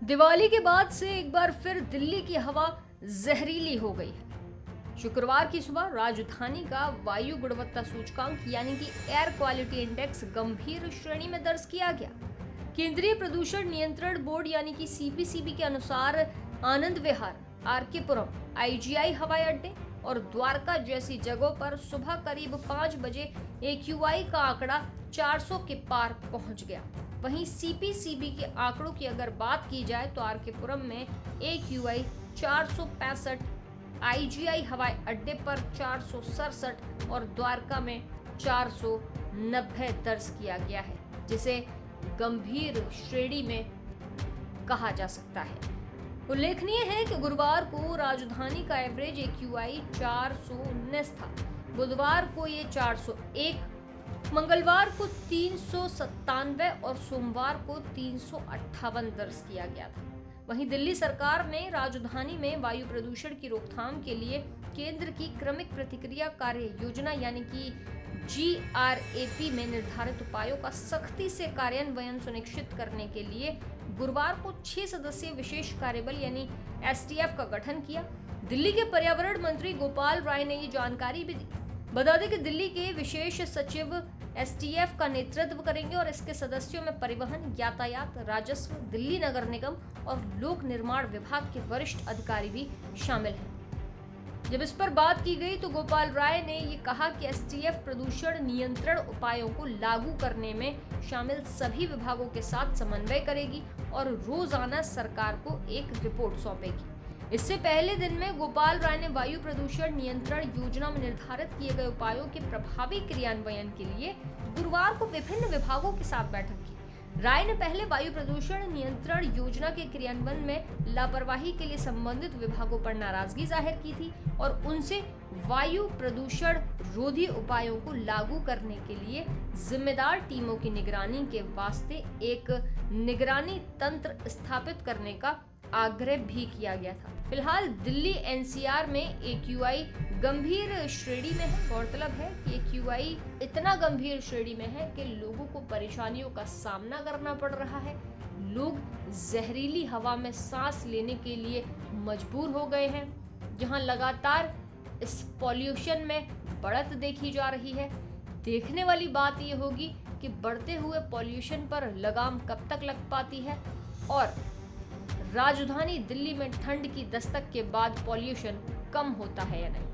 दिवाली के बाद से एक बार फिर दिल्ली की हवा जहरीली हो गई है। शुक्रवार की सुबह राजधानी का वायु गुणवत्ता सूचकांक यानी कि एयर क्वालिटी इंडेक्स गंभीर श्रेणी में दर्ज किया गया। केंद्रीय प्रदूषण नियंत्रण बोर्ड यानी कि सीपीसीबी के अनुसार आनंद विहार, आरके पुरम, आईजीआई हवाई अड्डे और द्वारका जैसी जगहों पर सुबह करीब 5 बजे एक्यूआई का आंकड़ा 400 के पार पहुंच गया। वहीं सीपीसीबी के आंकड़ों की अगर बात की जाए तो आरके पुरम में एक्यूआई 465, आईजीआई हवाई अड्डे पर 467 और द्वारका में 490 दर्ज किया गया है, जिसे गंभीर श्रेणी में कहा जा सकता है। उल्लेखनीय है कि गुरुवार को राजधानी का एवरेज एक्यूआई 419 था, बुधवार को ये 401, मंगलवार को 397 और सोमवार को 358 दर्ज किया गया था। वहीं दिल्ली सरकार ने राजधानी में वायु प्रदूषण की रोकथाम के लिए केंद्र की क्रमिक प्रतिक्रिया कार्य योजना यानी कि GRAP में निर्धारित उपायों का सख्ती से कार्यान्वयन सुनिश्चित करने के लिए गुरुवार को 6 सदस्यीय विशेष कार्यबल यानी STF का गठन किया। दिल्ली के पर्यावरण मंत्री गोपाल राय ने ये जानकारी भी दी। बता दें कि दिल्ली के विशेष सचिव STF का नेतृत्व करेंगे और इसके सदस्यों में परिवहन, यातायात, राजस्व, दिल्ली नगर निगम और लोक निर्माण विभाग के वरिष्ठ अधिकारी भी शामिल हैं। जब इस पर बात की गई तो गोपाल राय ने ये कहा कि STF प्रदूषण नियंत्रण उपायों को लागू करने में शामिल सभी विभागों के साथ समन्वय करेगी और रोजाना सरकार को एक रिपोर्ट सौंपेगी। इससे पहले दिन में गोपाल राय ने वायु प्रदूषण नियंत्रण योजना में निर्धारित किए गए उपायों के प्रभावी क्रियान्वयन के लिए गुरुवार को विभिन्न विभागों के साथ बैठक की। राय ने पहले वायु प्रदूषण नियंत्रण योजना के क्रियान्वयन में लापरवाही के लिए संबंधित विभागों पर नाराजगी जाहिर की थी और उनसे वायु प्रदूषण रोधी उपायों को लागू करने के लिए जिम्मेदार टीमों की निगरानी के वास्ते एक निगरानी तंत्र स्थापित करने का आग्रह भी किया गया था। फिलहाल दिल्ली NCR में एक्यूआई गंभीर श्रेणी में है। गौरतलब है कि एक्यूआई इतना गंभीर श्रेणी में है कि लोगों को परेशानियों का सामना करना पड़ रहा है। लोग जहरीली हवा में सांस लेने के लिए मजबूर हो गए हैं, जहां लगातार इस पॉल्यूशन में बढ़त देखी जा रही है। देखने वाली बात यह होगी कि बढ़ते हुए पॉल्यूशन पर लगाम कब तक लग पाती है और राजधानी दिल्ली में ठंड की दस्तक के बाद पॉल्यूशन कम होता है या नहीं।